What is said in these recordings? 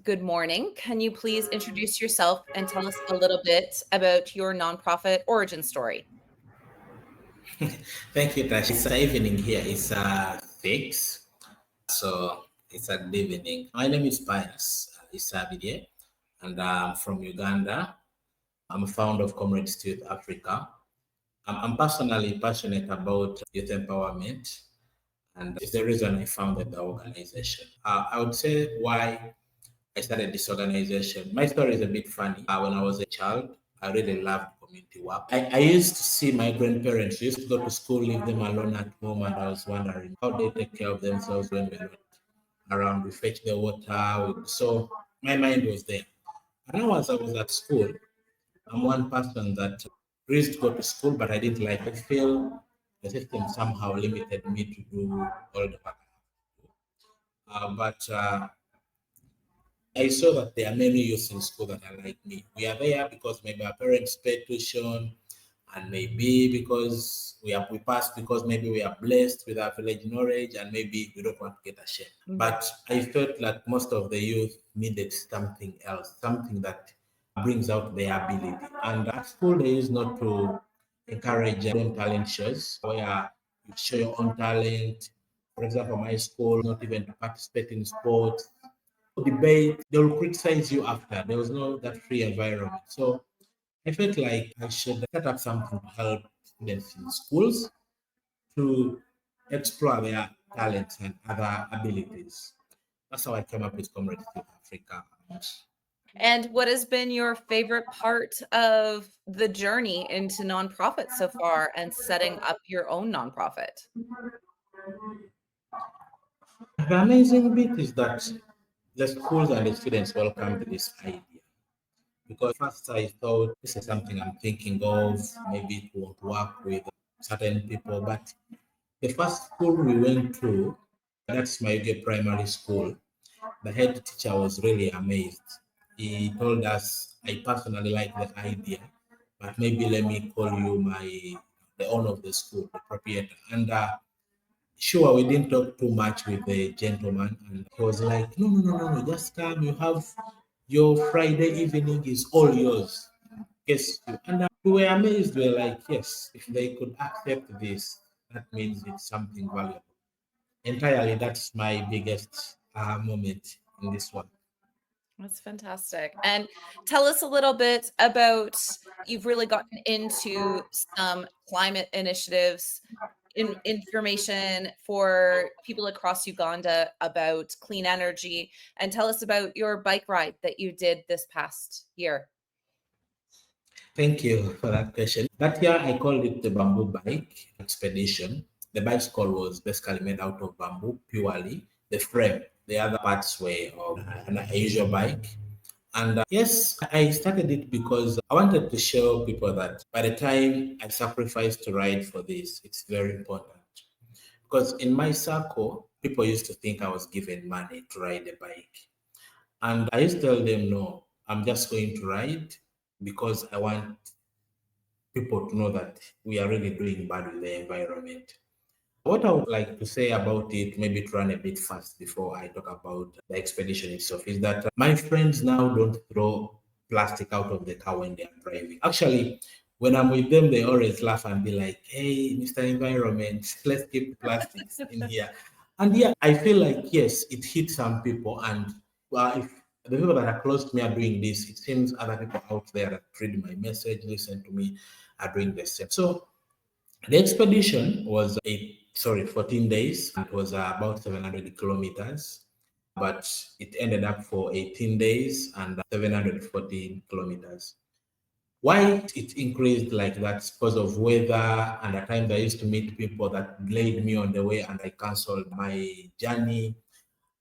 good morning. Can you please introduce yourself and tell us a little bit about your nonprofit origin story? Thank you, Tash. It's evening here. It's 6, so it's a good evening. My name is Pius Isabirye, and I'm from Uganda. I'm a founder of Comrades To Youths Africa. I'm personally passionate about youth empowerment, and it's the reason I founded the organization. I would say why I started this organization. My story is a bit funny. When I was a child, I really loved community work. I used to see my grandparents used to go to school, leave them alone at home, and I was wondering how they take care of themselves when we're not around. We fetch the water. So my mind was there. And now as I was at school, I'm one person that used to go to school, but I didn't like it. I feel the system somehow limited me to do all the work. But I saw that there are many youths in school that are like me. We are there because maybe our parents pay tuition, and maybe because we passed because maybe we are blessed with our village knowledge, and maybe we don't want to get ashamed. But I felt like most of the youth needed something else, something that brings out their ability. And at school, they used not to encourage own talent shows where you show your own talent. For example, my school, not even to participate in sports debate, they will criticize you after. There was no that free environment. So I felt like I should set up something to help students in schools to explore their talents and other abilities. That's how I came up with Comrades To Africa. And what has been your favorite part of the journey into nonprofit so far and setting up your own nonprofit? The amazing bit is that the schools and the students welcomed this idea. Because first I thought this is something I'm thinking of, maybe it won't work with certain people. But the first school we went to, that's my primary school, the head teacher was really amazed. He told us, I personally like the idea, but maybe let me call you the owner of the school, the proprietor. And sure, we didn't talk too much with the gentleman, and he was like, no, just come. You have your Friday evening is all yours. Yes, and we were amazed. We were like, yes, if they could accept this, that means it's something valuable. Entirely, that's my biggest moment in this one. That's fantastic. And tell us a little bit about you've really gotten into some climate initiatives information for people across Uganda about clean energy, and tell us about your bike ride that you did this past year. Thank you for that question. That year, I called it the bamboo bike expedition. The bicycle was basically made out of bamboo purely. The frame, the other parts were of an usual bike. And yes, I started it because I wanted to show people that by the time I sacrificed to ride for this, it's very important. Because in my circle, people used to think I was given money to ride a bike. And I used to tell them, no, I'm just going to ride because I want people to know that we are really doing bad with the environment. What I would like to say about it, maybe to run a bit fast before I talk about the expedition itself, is that my friends now don't throw plastic out of the car when they are driving. Actually, when I'm with them, they always laugh and be like, hey, Mr. Environment, let's keep plastics in here. And yeah, I feel like, yes, it hits some people. And if the people that are close to me are doing this, it seems other people out there that read my message, listen to me, are doing the same. So the expedition was 14 days. It was about 700 kilometers, but it ended up for 18 days and 714 kilometers. Why it increased like that? Because of weather, and at times I used to meet people that delayed me on the way and I canceled my journey,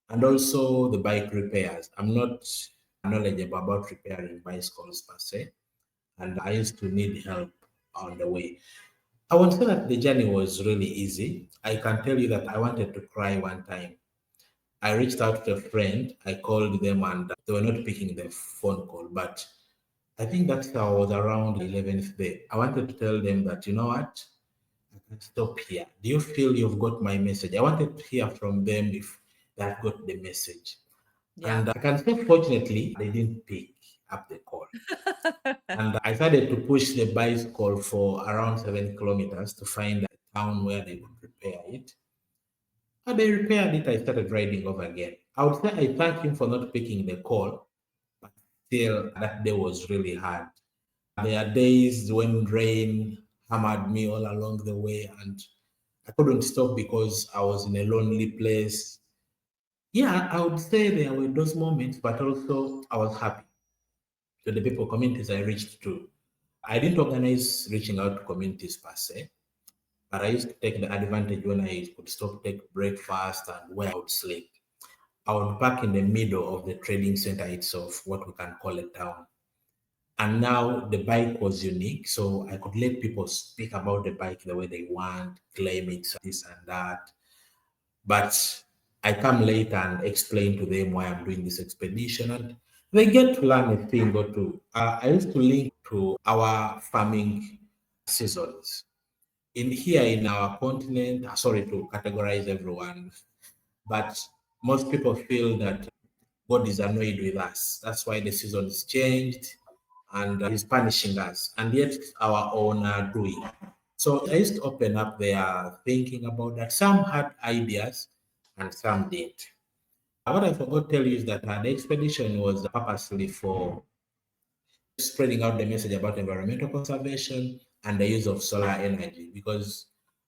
and also the bike repairs. I'm not knowledgeable about repairing bicycles per se, and I used to need help on the way. I won't say that the journey was really easy. I can tell you that I wanted to cry one time. I reached out to a friend, I called them, and they were not picking the phone call. But I think that was around the 11th day. I wanted to tell them that, you know what, I can stop here. Do you feel you've got my message? I wanted to hear from them if they have got the message. Yeah. And I can say, fortunately, they didn't pick up the call. And I started to push the bicycle for around 7 kilometers to find a town where they could repair it. And they repaired it. I started riding over again. I would say I thank him for not picking the call, but still, that day was really hard. There are days when rain hammered me all along the way, and I couldn't stop because I was in a lonely place. Yeah, I would say there were those moments, but also I was happy to the people, communities I reached to. I didn't organize reaching out to communities per se, but I used to take the advantage when I could stop, take breakfast, and where I would sleep. I would park in the middle of the trading center itself, what we can call a town. And now the bike was unique, so I could let people speak about the bike the way they want, claim it, this and that. But I come later and explain to them why I'm doing this expedition, and they get to learn a thing or two. I used to link to our farming seasons. In here in our continent, sorry to categorize everyone, but most people feel that God is annoyed with us. That's why the season is changed and He's punishing us. And yet our own are doing. So I used to open up their thinking about that. Some had ideas and some didn't. What I forgot to tell you is that the expedition was purposely for spreading out the message about environmental conservation and the use of solar energy, because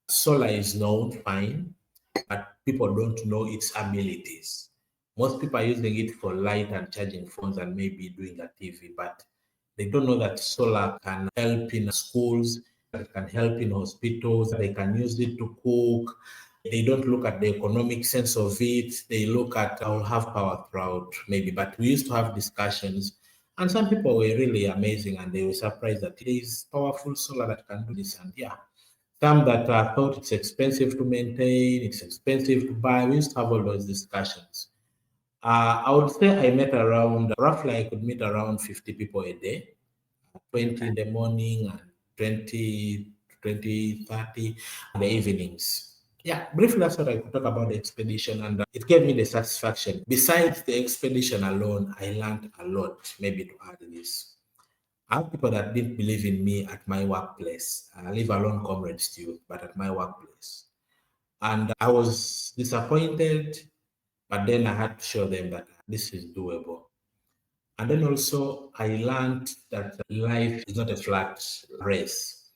solar is known fine, but people don't know its abilities. Most people are using it for light and charging phones and maybe doing a TV, but they don't know that solar can help in schools, it can help in hospitals, they can use it to cook. They don't look at the economic sense of it. They look at, I'll have power throughout, maybe. But we used to have discussions, and some people were really amazing and they were surprised that there is powerful solar that can do this. And yeah, some that thought it's expensive to maintain, it's expensive to buy. We used to have all those discussions. I would say I met around, roughly, I could meet around 50 people a day, 20 in the morning and 30 in the evenings. Yeah, briefly, that's what I could talk about the expedition, and it gave me the satisfaction. Besides the expedition alone, I learned a lot, maybe to add this. I have people that didn't believe in me at my workplace, leave alone Comrades To Youth, but at my workplace. And I was disappointed, but then I had to show them that this is doable. And then also, I learned that life is not a flat race,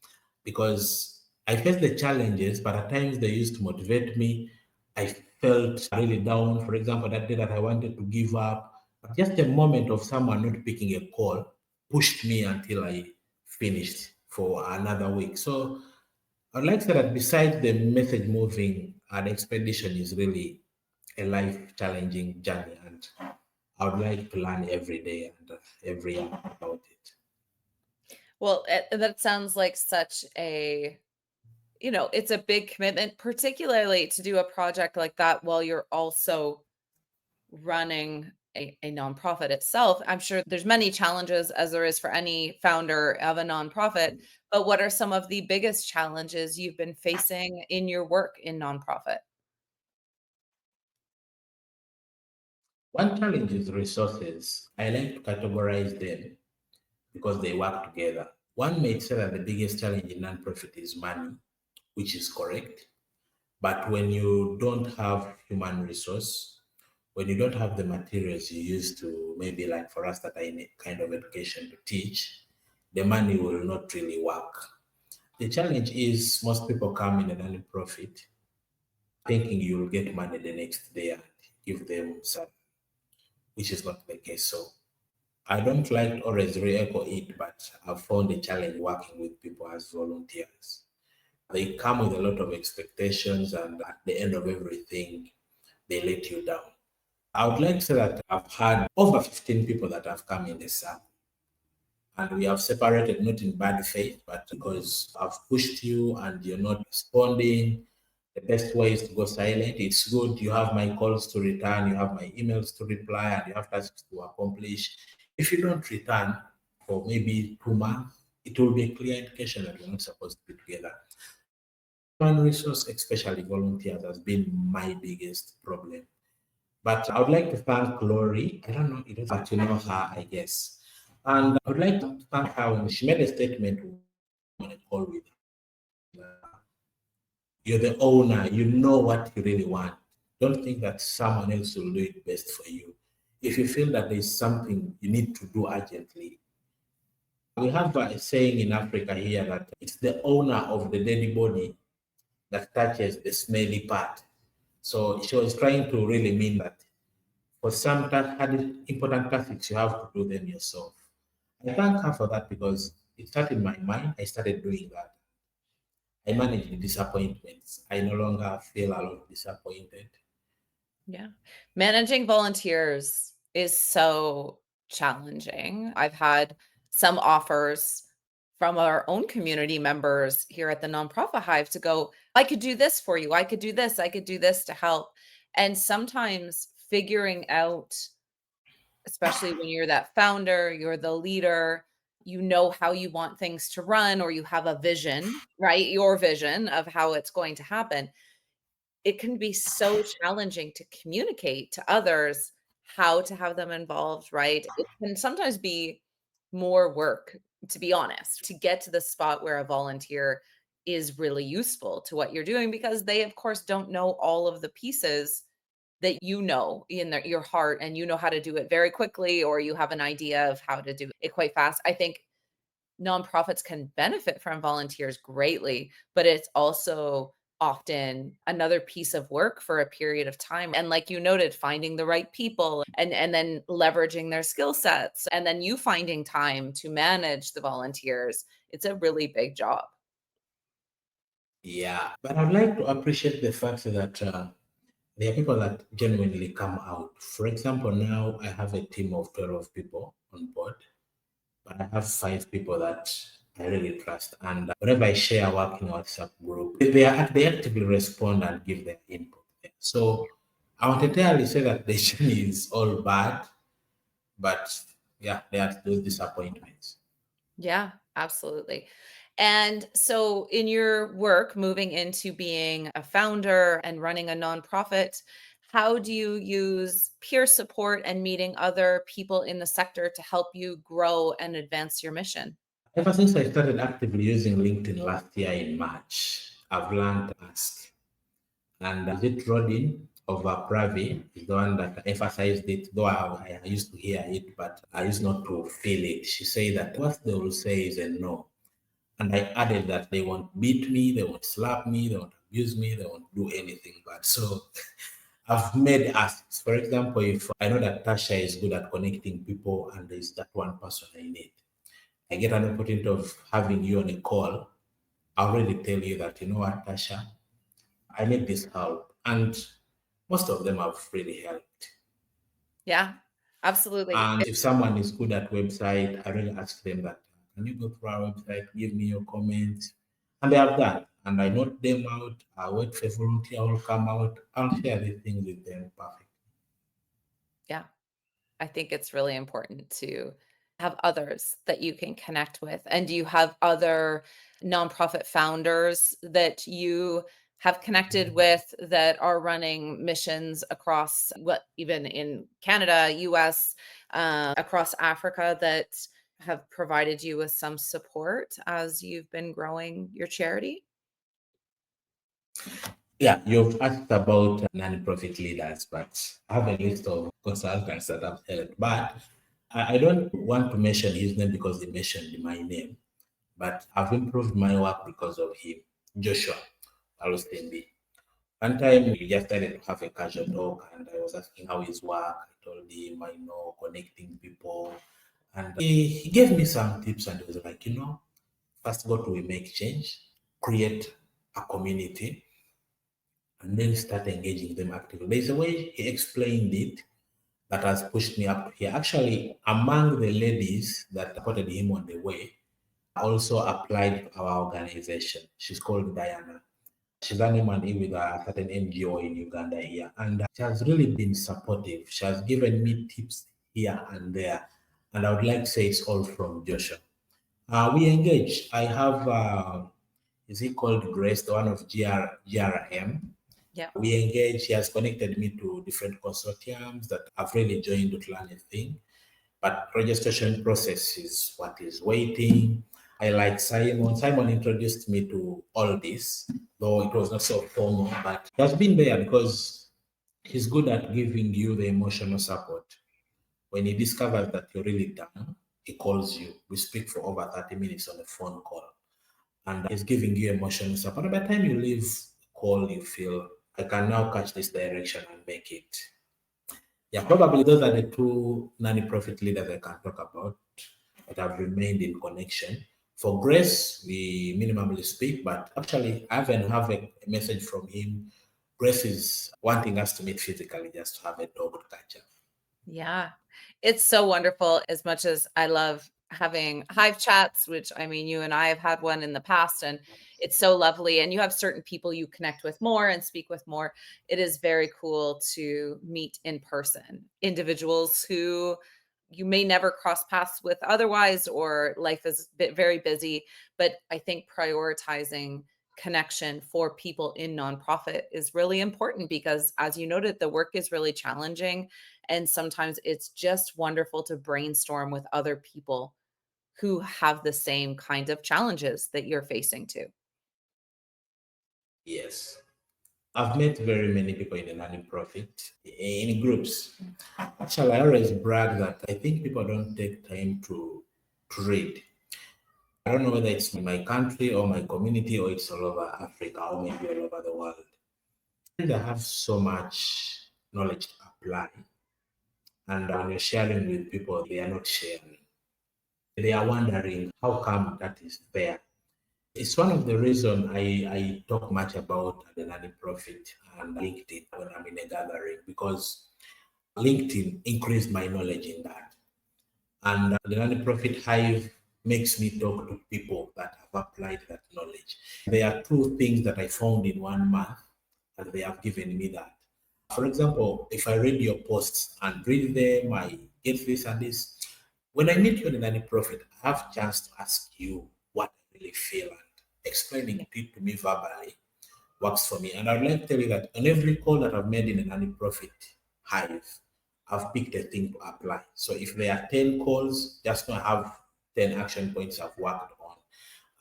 because I faced the challenges, but at times they used to motivate me. I felt really down. For example, that day that I wanted to give up, but just a moment of someone not picking a call pushed me until I finished for another week. So I'd like to say that besides the message moving, an expedition is really a life challenging journey, and I would like to learn every day and every year about it. Well, that sounds like such a, it's a big commitment, particularly to do a project like that while you're also running a nonprofit itself. I'm sure there's many challenges, as there is for any founder of a nonprofit, but what are some of the biggest challenges you've been facing in your work in nonprofit? One challenge is resources. I like to categorize them because they work together. One may say that the biggest challenge in nonprofit is money, which is correct. But when you don't have human resource, when you don't have the materials you use to, maybe like for us that are in a kind of education to teach, the money will not really work. The challenge is most people come in a non-profit thinking you'll get money the next day and give them some, which is not the case. So I don't like to always re-echo it, but I've found a challenge working with people as volunteers. They come with a lot of expectations, and at the end of everything, they let you down. I would like to say that I've had over 15 people that have come in the summer, and we have separated not in bad faith, but because I've pushed you and you're not responding. The best way is to go silent. It's good. You have my calls to return, you have my emails to reply, and you have tasks to accomplish. If you don't return for maybe 2 months, it will be a clear indication that we're not supposed to be together. Human resource, especially volunteers, has been my biggest problem. But I would like to thank Glory. I don't know, but you know her, I guess. And I would like to thank her when she made a statement on a call with her. You're the owner, you know what you really want. Don't think that someone else will do it best for you. If you feel that there's something you need to do urgently, we have a saying in Africa here that it's the owner of the dead body that touches the smelly part. So she was trying to really mean that for some important tasks, you have to do them yourself. I thank her for that because it started in my mind. I started doing that. I managed the disappointments. I no longer feel a lot disappointed. Yeah. Managing volunteers is so challenging. I've had some offers from our own community members here at the Nonprofit Hive to go, I could do this for you. I could do this. I could do this to help. And sometimes figuring out, especially when you're that founder, you're the leader, you know how you want things to run, or you have a vision, right? Your vision of how it's going to happen. It can be so challenging to communicate to others how to have them involved, right? It can sometimes be more work, to be honest, to get to the spot where a volunteer is really useful to what you're doing, because they, of course, don't know all of the pieces that you know in your heart, and you know how to do it very quickly, or you have an idea of how to do it quite fast. I think nonprofits can benefit from volunteers greatly, but it's also often another piece of work for a period of time. And like you noted, finding the right people and then leveraging their skill sets, and then you finding time to manage the volunteers. It's a really big job. Yeah, but I'd like to appreciate the fact that there are people that genuinely come out. For example, now I have a team of 12 people on board, but I have 5 people that I really trust. And whenever I share work in WhatsApp group, they actively respond and give their input there. So I won't entirely say that the journey is all bad, but yeah, there are those disappointments. Yeah, absolutely. And so, in your work, moving into being a founder and running a nonprofit, how do you use peer support and meeting other people in the sector to help you grow and advance your mission? Ever since I started actively using LinkedIn last year in March, I've learned to ask. And is it Rodin of Pravi is the one that emphasized it, though I used to hear it, but I used not to feel it. She said that what they will say is a no. And I added that they won't beat me, they won't slap me, they won't abuse me, they won't do anything bad. So I've made asks. For example, if I know that Tasha is good at connecting people and there's that one person I need, I get an opportunity of having you on a call, I already tell you that, you know what, Tasha, I need this help. And most of them have really helped. Yeah, absolutely. And if someone is good at website, I really ask them that, can you go through our website, give me your comments? And they have that. And I note them out. I wait for a volunteer will come out. I'll share these things with them. Perfect. Yeah. I think it's really important to have others that you can connect with. And do you have other nonprofit founders that you have connected with that are running missions across what, even in Canada, US, across Africa, that have provided you with some support as you've been growing your charity? Yeah, you've asked about non-profit leaders, but I have a list of consultants that I've helped. But I don't want to mention his name because he mentioned my name, but I've improved my work because of him. Joshua Alustenbi. One time we just started to have a casual talk and I was asking how his work. I told him I know connecting people. And he gave me some tips and he was like, first what we make change, create a community, and then start engaging them actively. There's a way he explained it that has pushed me up here. Actually, among the ladies that supported him on the way, also applied to our organization. She's called Diana. She's an M&E with a certain NGO in Uganda here. And she has really been supportive. She has given me tips here and there. And I would like to say it's all from Joshua. We engage. I have, is he called Grace, the one of GRM? Yeah. We engage. He has connected me to different consortiums that I've really joined to learn a thing. But registration process is what is waiting. I like Simon. Simon introduced me to all this, though it was not so formal, but he has been there because he's good at giving you the emotional support. When he discovers that you're really down, he calls you. We speak for over 30 minutes on a phone call. And he's giving you emotional support. By the time you leave call, you feel, I can now catch this direction and make it. Yeah, probably those are the two non-profit leaders I can talk about that have remained in connection. For Grace, we minimally speak, but actually I even have a message from him. Grace is wanting us to meet physically just to have a dog to catch up. Yeah, it's so wonderful. As much as I love having Hive chats, which I mean, you and I have had one in the past, and it's so lovely. And you have certain people you connect with more and speak with more. It is very cool to meet in person individuals who you may never cross paths with otherwise, or life is very busy. But I think prioritizing connection for people in nonprofit is really important because, as you noted, the work is really challenging. And sometimes it's just wonderful to brainstorm with other people who have the same kind of challenges that you're facing too. Yes. I've met very many people in the non-profit in groups. Actually, I always brag that I think people don't take time to read. I don't know whether it's in my country or my community or it's all over Africa or maybe all over the world. They have so much knowledge to apply. And when you're sharing with people, they are not sharing. They are wondering how come that is there. It's one of the reasons I talk much about the non-profit and LinkedIn when I'm in a gathering, because LinkedIn increased my knowledge in that. And the non-profit Hive makes me talk to people that have applied that knowledge. There are two things that I found in 1 month, and they have given me that. For example, if I read your posts and read them, I get this and this. When I meet you in a non-profit, I have a chance to ask you what I really feel, and explaining it to me verbally works for me. And I'd like to tell you that on every call that I've made in a non-profit Hive, I've picked a thing to apply. So if there are 10 calls, just not have 10 action points I've worked on.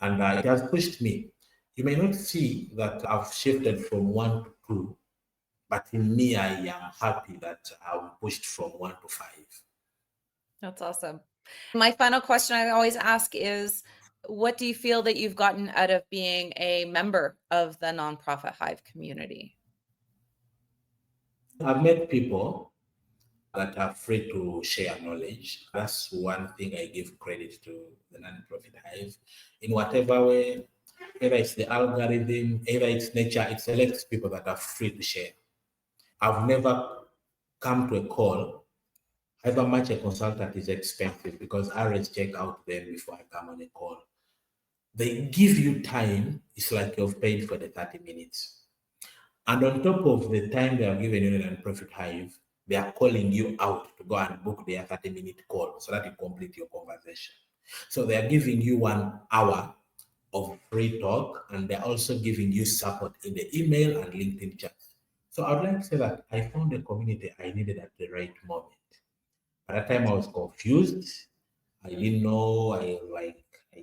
And it has pushed me. You may not see that I've shifted from 1 to 2, but in me, I am happy that I've pushed from 1 to 5. That's awesome. My final question I always ask is, what do you feel that you've gotten out of being a member of the nonprofit Hive community? I've met people that are free to share knowledge. That's one thing I give credit to the non-profit Hive. In whatever way, either it's the algorithm, either it's nature, it selects people that are free to share. I've never come to a call, however much a consultant is expensive, because I always check out them before I come on a call. They give you time, it's like you've paid for the 30 minutes. And on top of the time they are giving you in a non-profit Hive, they are calling you out to go and book their 30-minute call so that you complete your conversation. So they are giving you 1 hour of free talk, and they're also giving you support in the email and LinkedIn chat. So I'd like to say that I found a community I needed at the right moment. At that time, I was confused. I didn't know. I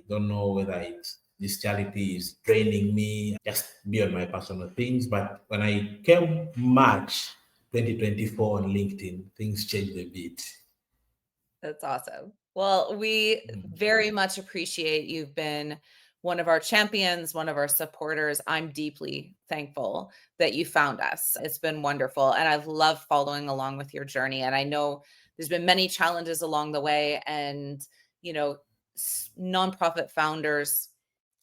don't know whether it's this charity is draining me, just beyond my personal things. But when I came March 2024 on LinkedIn, things changed a bit. That's awesome. Well, we very much appreciate you've been one of our champions, one of our supporters. I'm deeply thankful that you found us. It's been wonderful. And I've loved following along with your journey. And I know there's been many challenges along the way. And, you know, nonprofit founders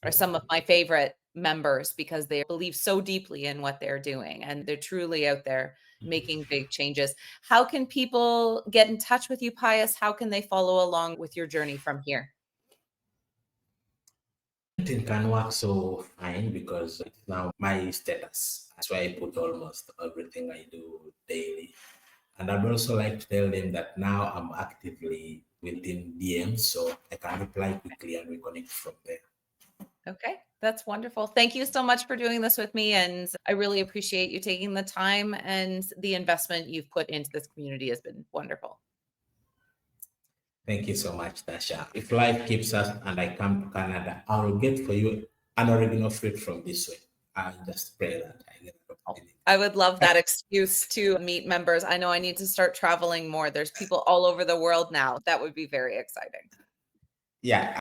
are some of my favorite members because they believe so deeply in what they're doing and they're truly out there making big changes. How can people get in touch with you, Pius? How can they follow along with your journey from here? LinkedIn can work so fine because it's now my status. That's why I put almost everything I do daily. And I'd also like to tell them that now I'm actively within DMs, so I can reply quickly and we connect from there. Okay, That's wonderful. Thank you so much for doing this with me. And I really appreciate you taking the time, and the investment you've put into this community has been wonderful. Thank you so much, Tasha. If life keeps us and I come to Canada, I will get for you an original fruit from this way. I just pray that I get an opportunity. I would love that excuse to meet members. I know I need to start traveling more. There's people all over the world now. That would be very exciting. Yeah,